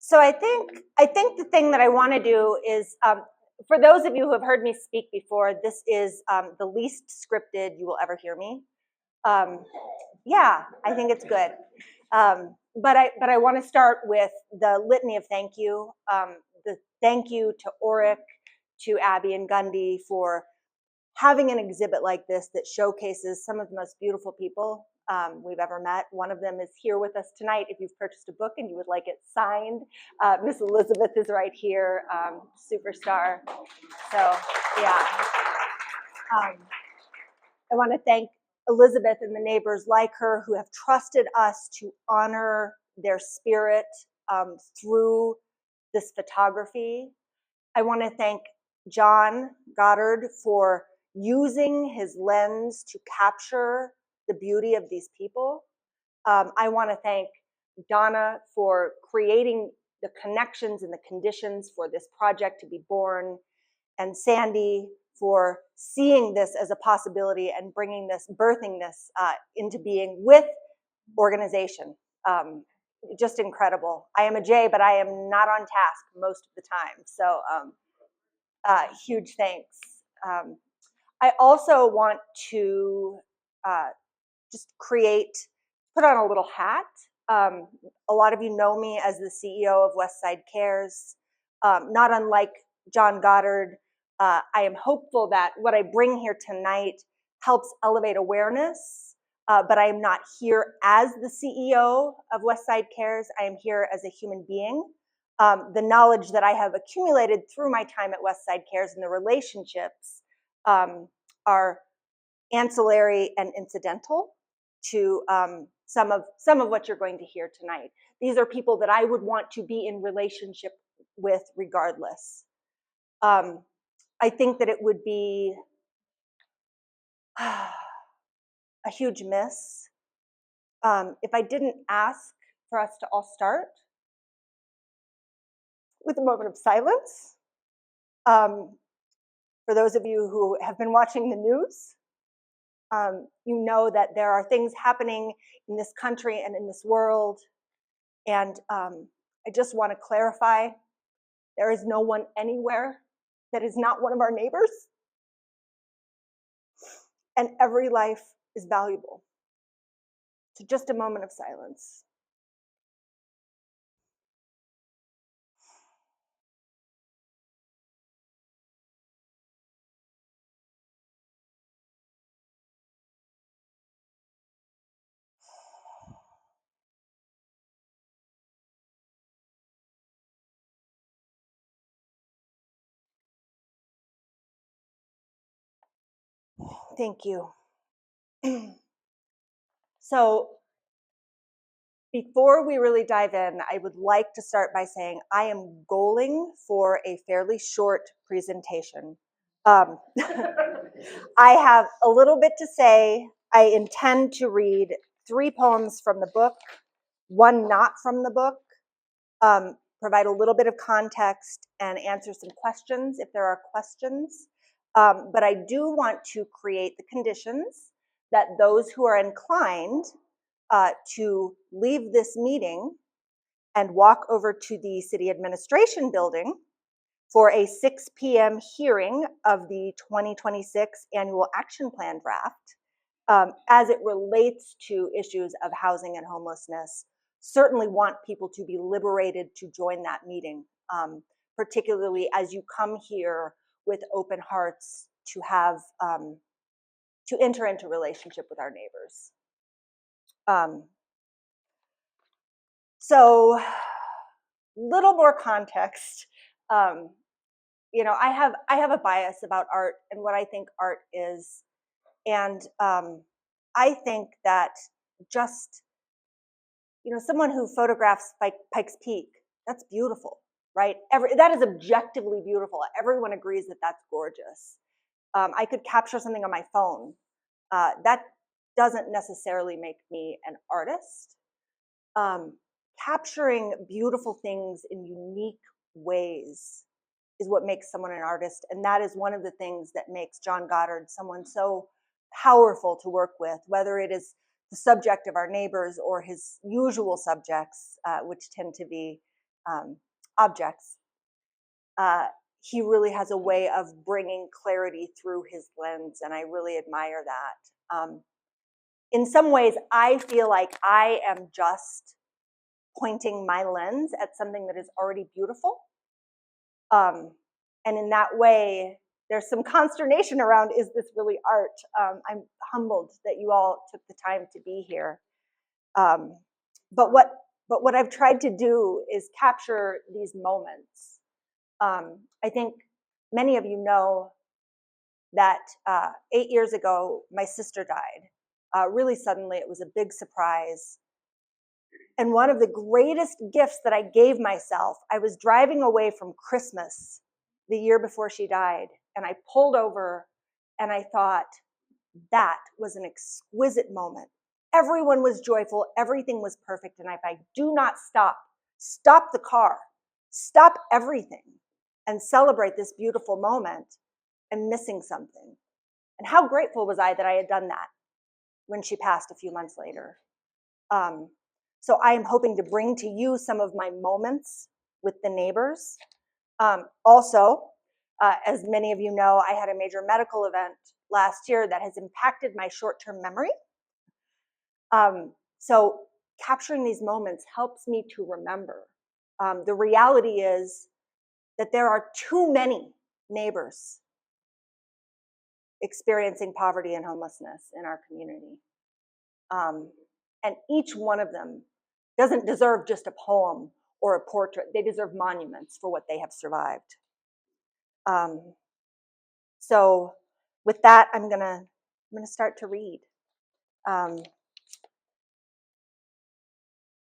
So I think the thing that I want to do is, for those of you who have heard me speak before, this is the least scripted you will ever hear me. Yeah, I think it's good. But I want to start with the litany of thank you. The thank you to Oric, to Abby and Gundy for having an exhibit like this that showcases some of the most beautiful people we've ever met. One of them is here with us tonight. If you've purchased a book and you would like it signed, Miss Elizabeth is right here, superstar. So yeah, I want to thank Elizabeth and the neighbors like her who have trusted us to honor their spirit through this photography. I want to thank John Goddard for using his lens to capture the beauty of these people. I want to thank Donna for creating the connections and the conditions for this project to be born, and Sandy for seeing this as a possibility and bringing this, birthing this into being with organization. Just incredible. I am a J, but I am not on task most of the time. So huge thanks. I also want to just put on a little hat. A lot of you know me as the CEO of Westside Cares. Not unlike John Goddard, I am hopeful that what I bring here tonight helps elevate awareness, but I am not here as the CEO of Westside Cares. I am here as a human being. The knowledge that I have accumulated through my time at Westside Cares and the relationships are ancillary and incidental to some of what you're going to hear tonight. These are people that I would want to be in relationship with regardless. I think that it would be a huge miss if I didn't ask for us to all start with a moment of silence. For those of you who have been watching the news, you know that there are things happening in this country and in this world. And I just want to clarify, there is no one anywhere that is not one of our neighbors. And every life is valuable. So just a moment of silence. Thank you. So before we really dive in, I would like to start by saying I am goaling for a fairly short presentation. I have a little bit to say. I intend to read 3 poems from the book, 1 not from the book, provide a little bit of context and answer some questions if there are questions. But I do want to create the conditions that those who are inclined to leave this meeting and walk over to the city administration building for a 6 p.m. hearing of the 2026 annual action plan draft as it relates to issues of housing and homelessness. Certainly want people to be liberated to join that meeting, particularly as you come here with open hearts to have to enter into relationship with our neighbors. So, little more context. You know, I have a bias about art and what I think art is, and I think that just, you know, someone who photographs Pikes Peak, that's beautiful, right? That is objectively beautiful. Everyone agrees that that's gorgeous. I could capture something on my phone. That doesn't necessarily make me an artist. Capturing beautiful things in unique ways is what makes someone an artist, and that is one of the things that makes John Goddard someone so powerful to work with, whether it is the subject of our neighbors or his usual subjects, which tend to be objects, he really has a way of bringing clarity through his lens, and I really admire that. In some ways, I feel like I am just pointing my lens at something that is already beautiful. And in that way, there's some consternation around, is this really art? I'm humbled that you all took the time to be here. But what I've tried to do is capture these moments. I think many of you know that 8 years ago, my sister died. Really suddenly, it was a big surprise. And one of the greatest gifts that I gave myself, I was driving away from Christmas the year before she died, and I pulled over and I thought, that was an exquisite moment. Everyone was joyful, everything was perfect, and if I do not stop the car, stop everything, and celebrate this beautiful moment, I'm missing something. And how grateful was I that I had done that when she passed a few months later. So I am hoping to bring to you some of my moments with the neighbors. Also, as many of you know, I had a major medical event last year that has impacted my short-term memory. So capturing these moments helps me to remember. The reality is that there are too many neighbors experiencing poverty and homelessness in our community. And each one of them doesn't deserve just a poem or a portrait. They deserve monuments for what they have survived. So with that, I'm gonna start to read.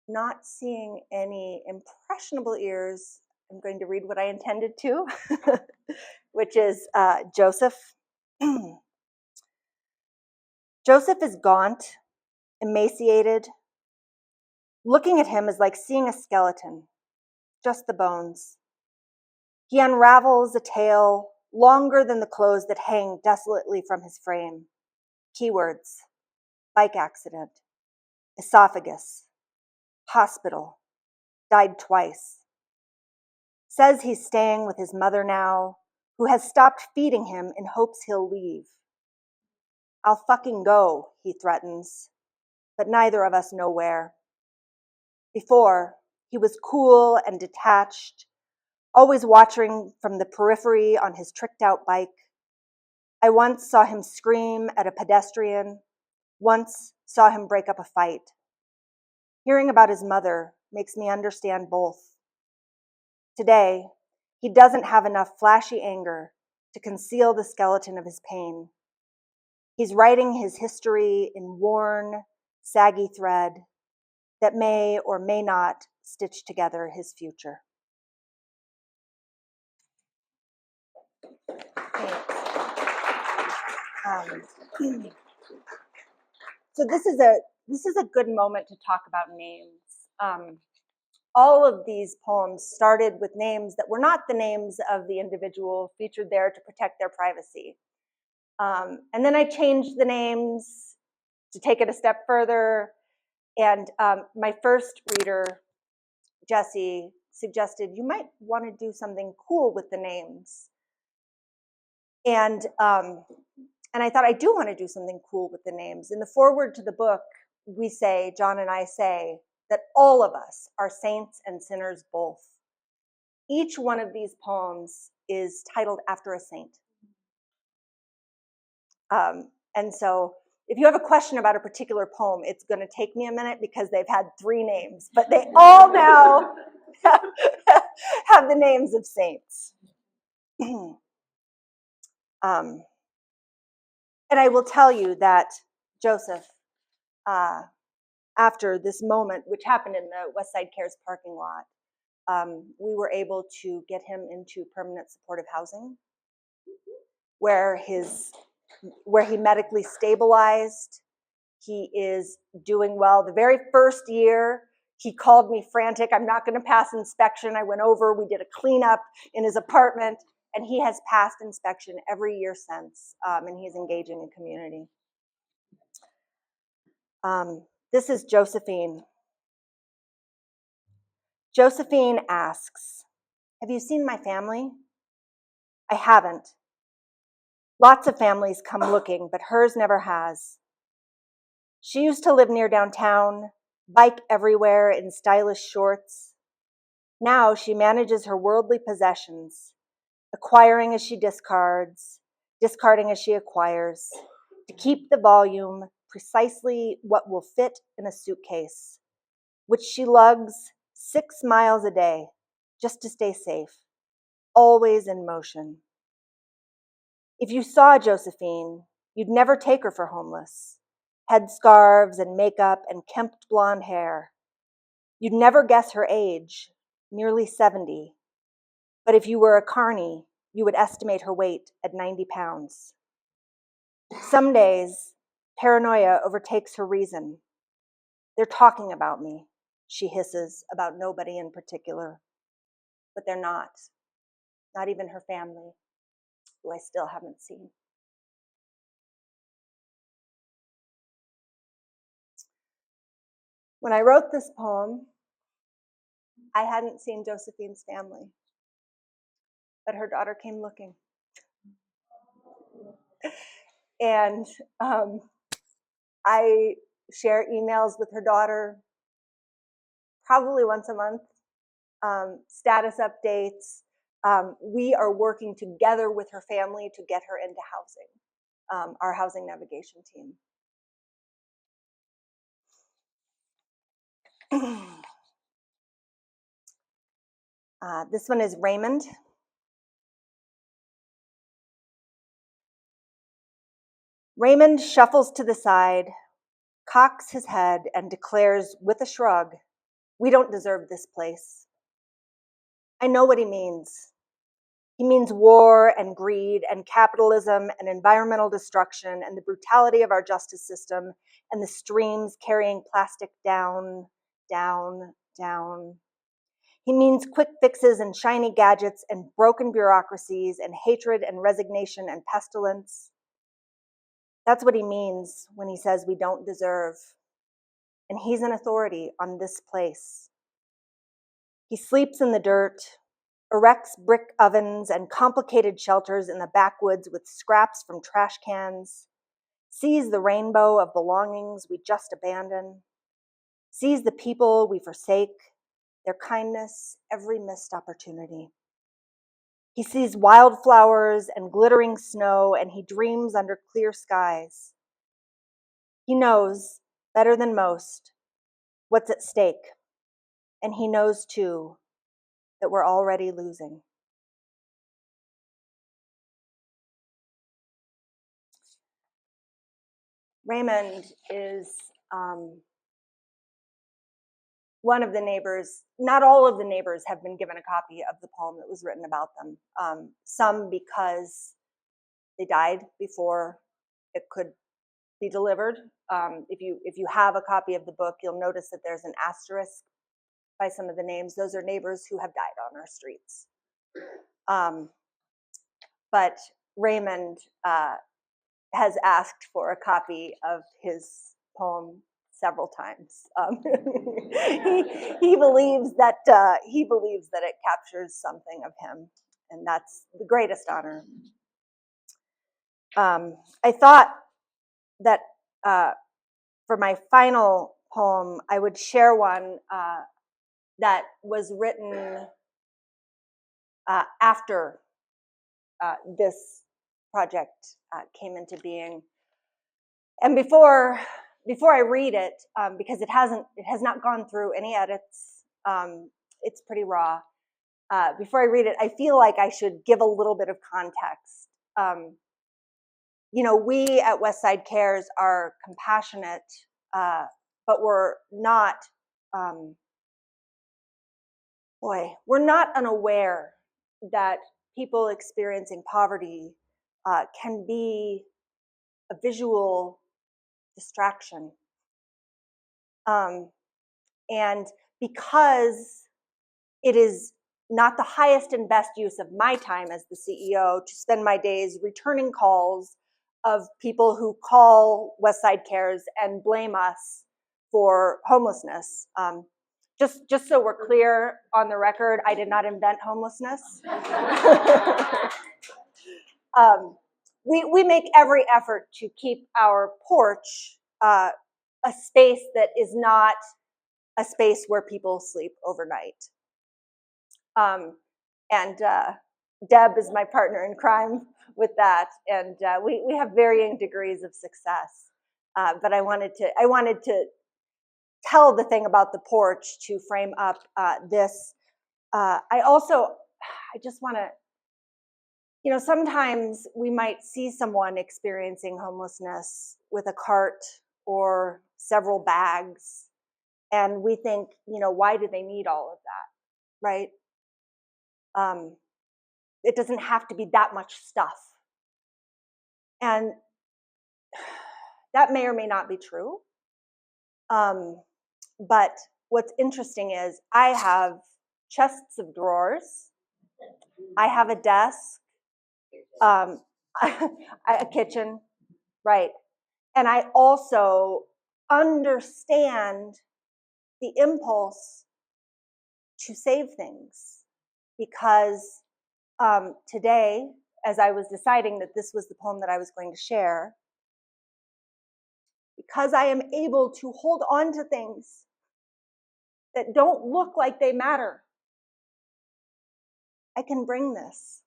Not seeing any impressionable ears, I'm going to read what I intended to, which is Joseph. Joseph is gaunt, emaciated. Looking at him is like seeing a skeleton, just the bones. He unravels a tale longer than the clothes that hang desolately from his frame. Keywords: bike accident, esophagus, hospital, died twice. Says he's staying with his mother now, who has stopped feeding him in hopes he'll leave. I'll fucking go, he threatens, but neither of us know where. Before, he was cool and detached, always watching from the periphery on his tricked-out bike. I once saw him scream at a pedestrian, once saw him break up a fight. Hearing about his mother makes me understand both. Today, he doesn't have enough flashy anger to conceal the skeleton of his pain. He's writing his history in worn, saggy thread that may or may not stitch together his future. So this is a good moment to talk about names. All of these poems started with names that were not the names of the individual featured there to protect their privacy. And then I changed the names to take it a step further. And my first reader, Jesse, suggested you might want to do something cool with the names. And I thought, I do want to do something cool with the names. In the foreword to the book, we say, John and I say, that all of us are saints and sinners both. Each one of these poems is titled after a saint. And so if you have a question about a particular poem, it's going to take me a minute because they've had 3 names, but they all now have the names of saints. And I will tell you that Joseph, after this moment, which happened in the Westside Cares parking lot, we were able to get him into permanent supportive housing, where he medically stabilized. He is doing well. The very first year, he called me frantic. I'm not going to pass inspection. I went over, we did a cleanup in his apartment, and he has passed inspection every year since, and he's engaging in community. This is Josephine. Josephine asks, have you seen my family? I haven't. Lots of families come looking, but hers never has. She used to live near downtown, bike everywhere in stylish shorts. Now she manages her worldly possessions, acquiring as she discards, discarding as she acquires, to keep the volume precisely what will fit in a suitcase, which she lugs 6 miles a day just to stay safe, always in motion. If you saw Josephine, you'd never take her for homeless. Headscarves and makeup and kempt blonde hair. You'd never guess her age, nearly 70. But if you were a carny, you would estimate her weight at 90 pounds. Some days, paranoia overtakes her reason. They're talking about me, she hisses about nobody in particular. But they're not even her family, who I still haven't seen. When I wrote this poem, I hadn't seen Josephine's family, but her daughter came looking. And I share emails with her daughter probably once a month, status updates. We are working together with her family to get her into housing, our housing navigation team. This one is Raymond. Raymond shuffles to the side, cocks his head, and declares with a shrug, we don't deserve this place. I know what he means. He means war and greed and capitalism and environmental destruction and the brutality of our justice system and the streams carrying plastic down, down, down. He means quick fixes and shiny gadgets and broken bureaucracies and hatred and resignation and pestilence. That's what he means when he says we don't deserve. And he's an authority on this place. He sleeps in the dirt, erects brick ovens and complicated shelters in the backwoods with scraps from trash cans, sees the rainbow of belongings we just abandon, sees the people we forsake, their kindness, every missed opportunity. He sees wildflowers and glittering snow, and he dreams under clear skies. He knows, better than most, what's at stake, and he knows, too, that we're already losing. Raymond is one of the neighbors. Not all of the neighbors have been given a copy of the poem that was written about them. Some because they died before it could be delivered. If you have a copy of the book, you'll notice that there's an asterisk by some of the names. Those are neighbors who have died on our streets. But Raymond has asked for a copy of his poem several times. He believes that it captures something of him, and that's the greatest honor. I thought that for my final poem, I would share one that was written after this project came into being, and before I read it, because it has not gone through any edits, it's pretty raw. Before I read it, I feel like I should give a little bit of context. We at Westside Cares are compassionate, but we're not. We're not unaware that people experiencing poverty can be a visual distraction. And because it is not the highest and best use of my time as the CEO to spend my days returning calls of people who call Westside Cares and blame us for homelessness, Just so we're clear on the record, I did not invent homelessness. We make every effort to keep our porch a space that is not a space where people sleep overnight. And Deb is my partner in crime with that, and we have varying degrees of success. But I wanted to tell the thing about the porch to frame up this. I just want to, sometimes we might see someone experiencing homelessness with a cart or several bags, and we think, why do they need all of that, right? It doesn't have to be that much stuff. And that may or may not be true. But what's interesting is I have chests of drawers. I have a desk, a kitchen, right? And I also understand the impulse to save things, because today, as I was deciding that this was the poem that I was going to share, because I am able to hold on to things that don't look like they matter, I can bring this.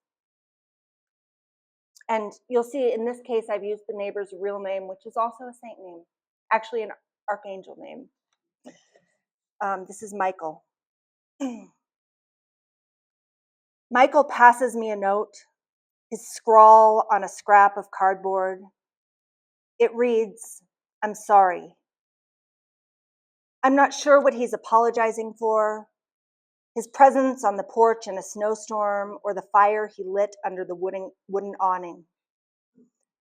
And you'll see in this case, I've used the neighbor's real name, which is also a saint name, actually an archangel name. This is Michael. Michael passes me a note, his scrawl on a scrap of cardboard. It reads, "I'm sorry." I'm not sure what he's apologizing for, his presence on the porch in a snowstorm or the fire he lit under the wooden awning.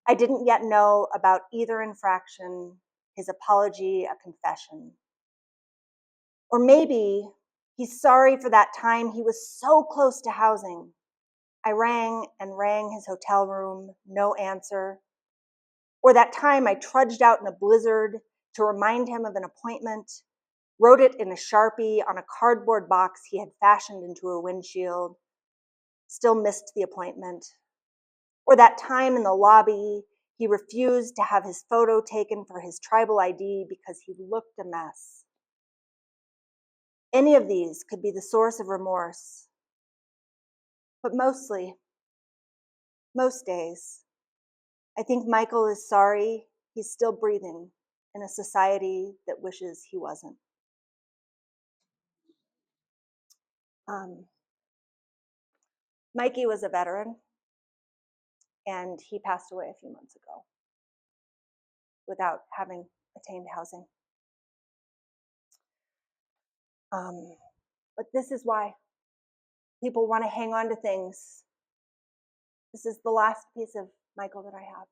I didn't yet know about either infraction, his apology a confession. Or maybe he's sorry for that time he was so close to housing. I rang and rang his hotel room, no answer. Or that time I trudged out in a blizzard to remind him of an appointment, wrote it in a Sharpie on a cardboard box he had fashioned into a windshield, still missed the appointment. Or that time in the lobby he refused to have his photo taken for his tribal ID because he looked a mess. Any of these could be the source of remorse. But most days, I think Michael is sorry he's still breathing in a society that wishes he wasn't. Mikey was a veteran, and he passed away a few months ago without having attained housing. But this is why people want to hang on to things. This is the last piece of Michael that I have.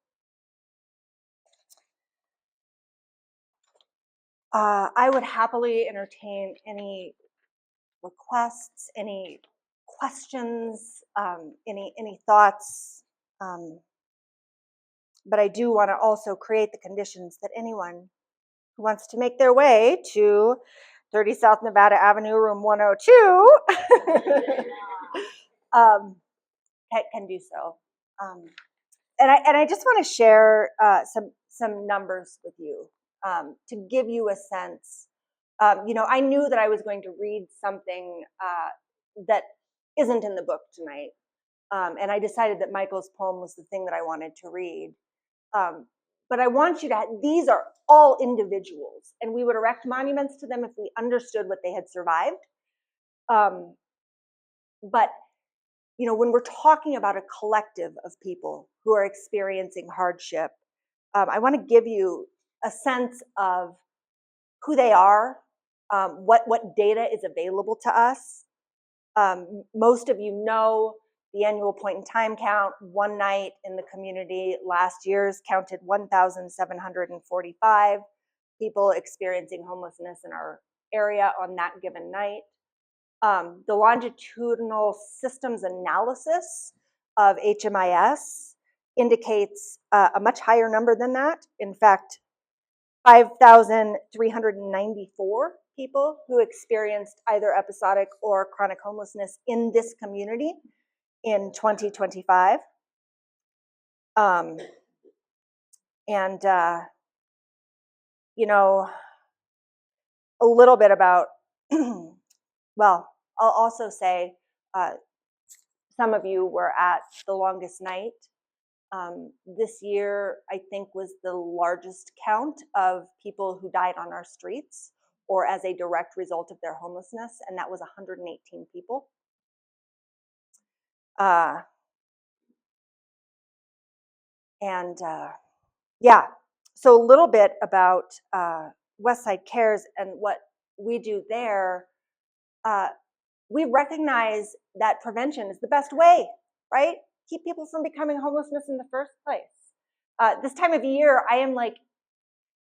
I would happily entertain any requests, any questions, any thoughts. But I do want to also create the conditions that anyone who wants to make their way to 30 South Nevada Avenue, room 102, can do so. And I just want to share some numbers with you to give you a sense. I knew that I was going to read something that isn't in the book tonight, and I decided that Michael's poem was the thing that I wanted to read. But I want you to, these are all individuals, and we would erect monuments to them if we understood what they had survived. But, when we're talking about a collective of people who are experiencing hardship, I want to give you a sense of who they are, what data is available to us. Most of you know the annual point in time count. One night in the community last year's counted 1,745 people experiencing homelessness in our area on that given night. The longitudinal systems analysis of HMIS indicates a much higher number than that. In fact, 5,394 people who experienced either episodic or chronic homelessness in this community in 2025. You know, a little bit about, well, I'll also say some of you were at the longest night. This year, I think, was the largest count of people who died on our streets or as a direct result of their homelessness, and that was 118 people. Yeah, so a little bit about Westside Cares and what we do there. We recognize that prevention is the best way, right? Keep people from becoming homelessness in the first place. This time of year, I am like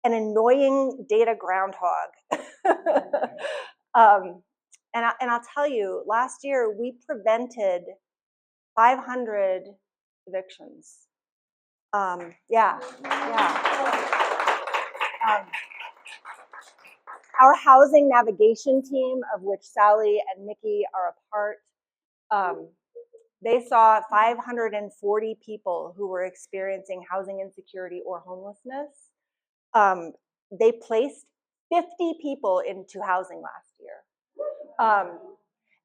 an annoying data groundhog. And I'll tell you, last year we prevented 500 evictions. Yeah. Our housing navigation team, of which Sally and Nikki are a part, they saw 540 people who were experiencing housing insecurity or homelessness. They placed 50 people into housing last year.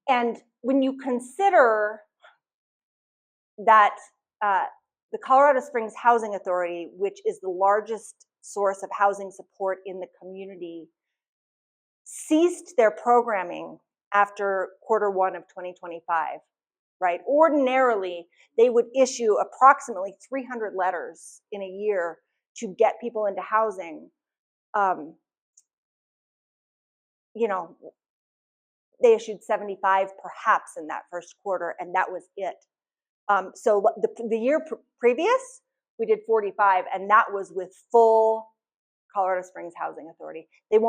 And when you consider that the Colorado Springs Housing Authority, which is the largest source of housing support in the community, ceased their programming after Q1 of 2025, right? Ordinarily, they would issue approximately 300 letters in a year to get people into housing. You know, they issued 75 perhaps in that first quarter, and that was it. So the year previous, we did 45, and that was with full Colorado Springs Housing Authority. They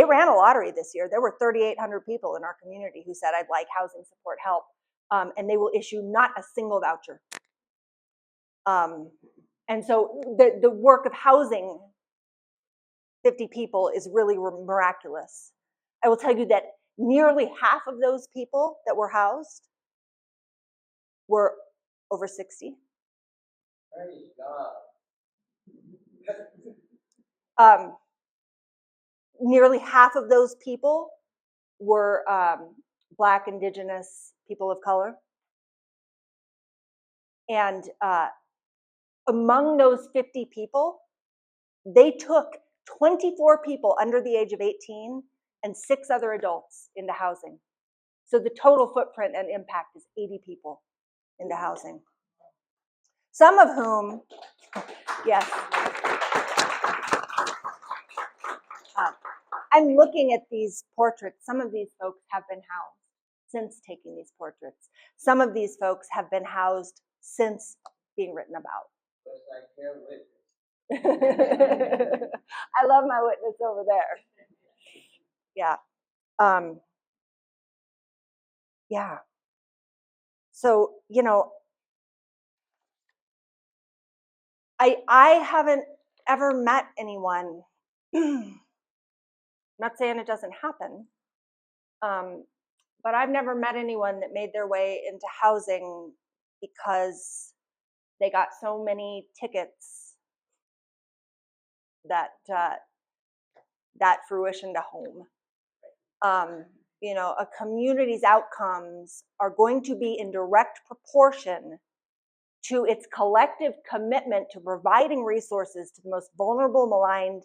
ran a lottery this year. There were 3,800 people in our community who said, I'd like housing support help. And they will issue not a single voucher. And so the work of housing 50 people is really miraculous. I will tell you that nearly half of those people that were housed were over 60. Praise God. Nearly half of those people were Black, Indigenous, people of color. And among those 50 people, they took 24 people under the age of 18 and 6 other adults into housing. So the total footprint and impact is 80 people into housing. Some of whom, yes. I'm looking at these portraits. Some of these folks have been housed since taking these portraits. Some of these folks have been housed since being written about. I love my witness over there. Yeah. Yeah. So, you know, I haven't ever met anyone, I'm not saying it doesn't happen, but I've never met anyone that made their way into housing because they got so many tickets that fruition to home. You know, a community's outcomes are going to be in direct proportion to its collective commitment to providing resources to the most vulnerable, maligned,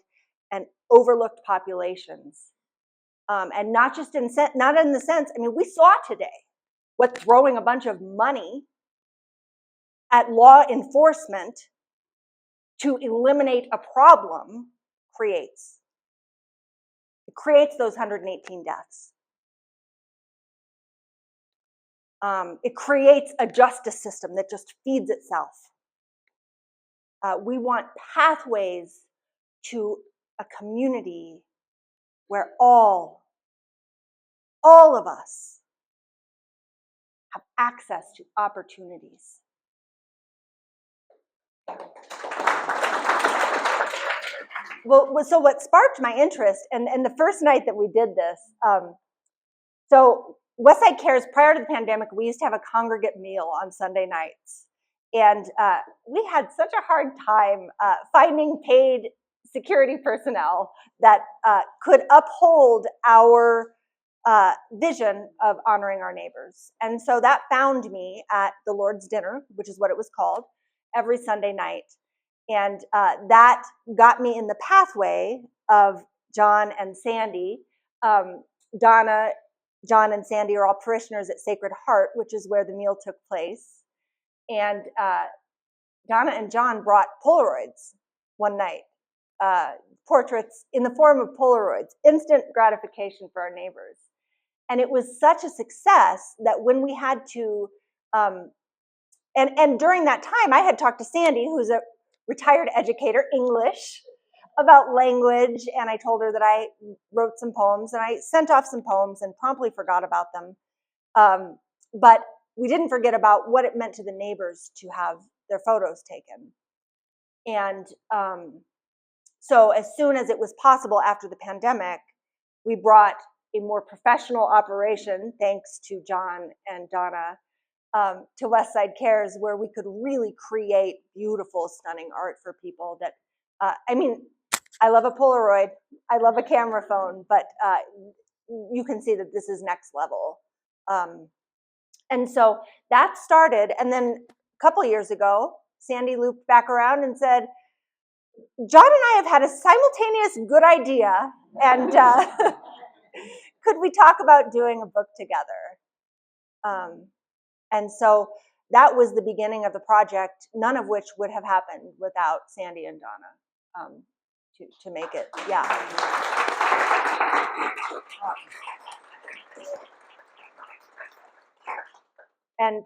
and overlooked populations. And not just not in the sense, I mean, we saw today what throwing a bunch of money at law enforcement to eliminate a problem creates. It creates those 118 deaths. It creates a justice system that just feeds itself. We want pathways to a community where all of us have access to opportunities. so what sparked my interest, and the first night that we did this, so Westside Cares, prior to the pandemic, we used to have a congregate meal on Sunday nights. And we had such a hard time finding paid security personnel that could uphold our vision of honoring our neighbors. And so that found me at the Lord's Dinner, which is what it was called, every Sunday night. And that got me in the pathway of John and Sandy. John and Sandy are all parishioners at Sacred Heart, which is where the meal took place. And Donna and John brought Polaroids one night, portraits in the form of Polaroids, instant gratification for our neighbors. And it was such a success that when we had to, and during that time, I had talked to Sandy, who's a retired educator, English, about language, and I told her that I wrote some poems, and I sent off some poems and promptly forgot about them. But we didn't forget about what it meant to the neighbors to have their photos taken. And so as soon as it was possible after the pandemic, we brought a more professional operation, thanks to John and Donna, to Westside Cares, where we could really create beautiful, stunning art for people that, I mean, I love a Polaroid, I love a camera phone, but you can see that this is next level. And so that started, and then a couple years ago, Sandy looped back around and said, John and I have had a simultaneous good idea, and could we talk about doing a book together? And so that was the beginning of the project, none of which would have happened without Sandy and Donna to make it, yeah. And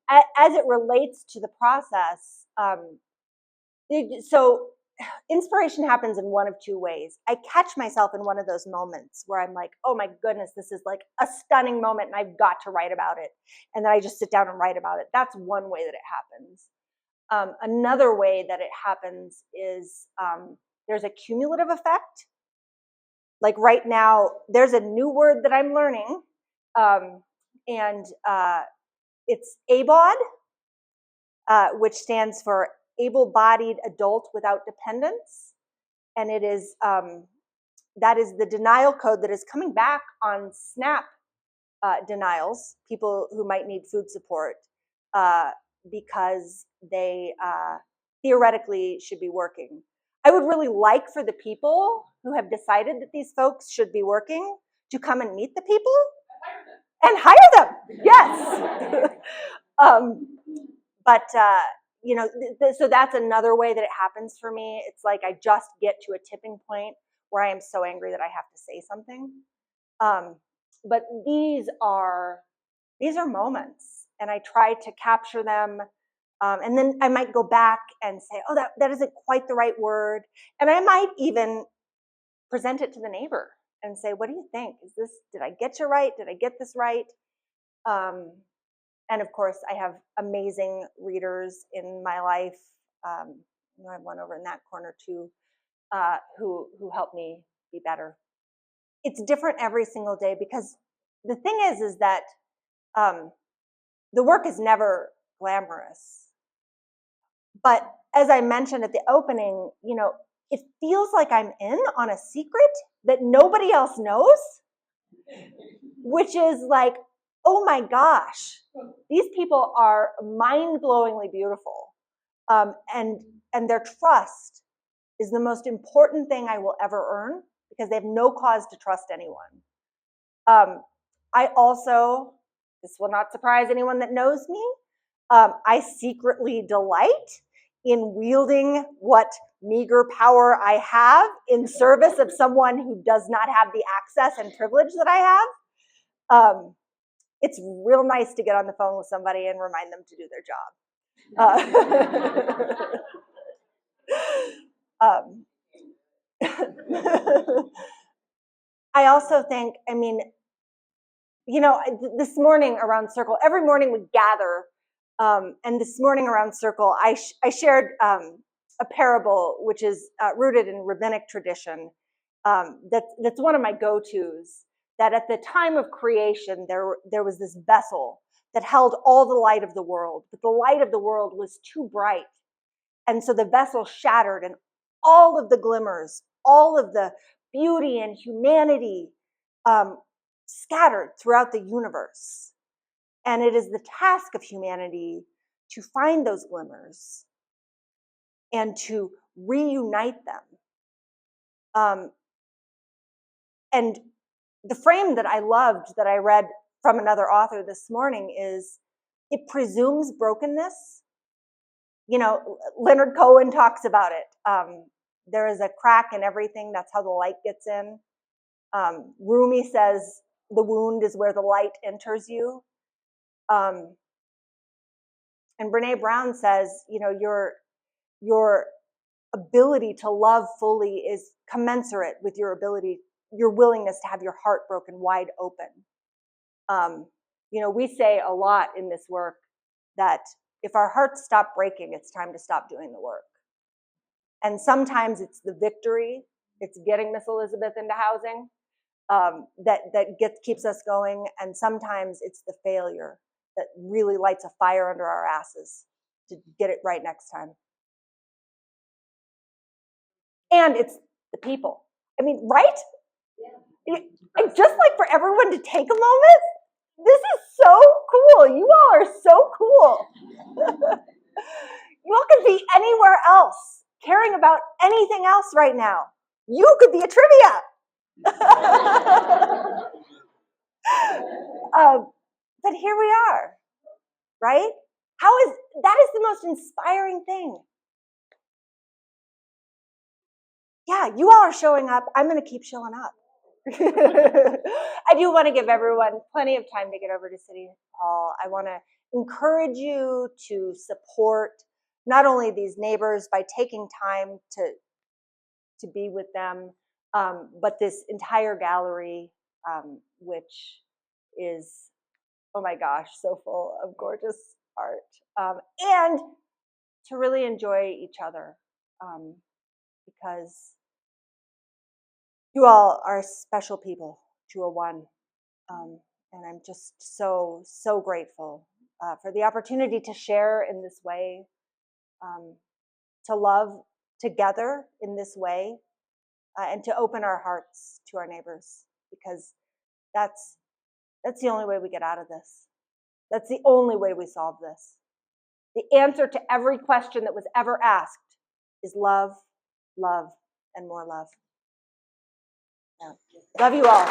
as it relates to the process, so inspiration happens in one of two ways. I catch myself in one of those moments where I'm like, oh my goodness, this is like a stunning moment and I've got to write about it. And then I just sit down and write about it. That's one way that it happens. Another way that it happens is there's a cumulative effect. Like right now, there's a new word that I'm learning, and it's ABOD, which stands for able-bodied adult without dependence, and it is that is the denial code that is coming back on SNAP denials, people who might need food support because they theoretically should be working. I would really like for the people who have decided that these folks should be working to come and meet the people and hire them. Yes. But you know, so that's another way that it happens for me. It's like I just get to a tipping point where I am so angry that I have to say something. But these are moments, and I try to capture them. And then I might go back and say, oh, that isn't quite the right word. And I might even present it to the neighbor and say, what do you think? Did I get you right? Did I get this right? And of course, I have amazing readers in my life. I have one over in that corner too, who help me be better. It's different every single day because the thing is that the work is never glamorous. But as I mentioned at the opening, you know, it feels like I'm in on a secret that nobody else knows, which is like, oh my gosh, these people are mind-blowingly beautiful. And their trust is the most important thing I will ever earn because they have no cause to trust anyone. I also, this will not surprise anyone that knows me, I secretly delight in wielding what meager power I have in service of someone who does not have the access and privilege that I have. It's real nice to get on the phone with somebody and remind them to do their job. I also think, I mean, you know, this morning around Circle, every morning we gather, and this morning around Circle, I shared a parable which is rooted in rabbinic tradition. That's one of my go-tos. That at the time of creation, there was this vessel that held all the light of the world, but the light of the world was too bright. And so the vessel shattered, and all of the glimmers, all of the beauty and humanity scattered throughout the universe. And it is the task of humanity to find those glimmers and to reunite them. And the frame that I loved, that I read from another author this morning, is it presumes brokenness. You know, Leonard Cohen talks about it. There is a crack in everything. That's how the light gets in. Rumi says the wound is where the light enters you. And Brene Brown says, you know, your ability to love fully is commensurate with your willingness to have your heart broken wide open. You know, we say a lot in this work that if our hearts stop breaking, it's time to stop doing the work. And sometimes it's the victory, it's getting Miss Elizabeth into housing, that keeps us going, and sometimes it's the failure that really lights a fire under our asses to get it right next time. And it's the people. I mean, right? Yeah. And just like for everyone to take a moment, this is so cool. You all are so cool. You all could be anywhere else, caring about anything else right now. You could be a trivia. But here we are, right? That is the most inspiring thing. Yeah, you all are showing up. I'm going to keep showing up. I do want to give everyone plenty of time to get over to City Hall. I want to encourage you to support not only these neighbors by taking time to be with them, but this entire gallery, which is, oh my gosh, so full of gorgeous art, and to really enjoy each other, because you all are special people, 201, and I'm just so, so grateful for the opportunity to share in this way, to love together in this way, and to open our hearts to our neighbors, because that's the only way we get out of this. That's the only way we solve this. The answer to every question that was ever asked is love, love, and more love. Yeah. Love you all.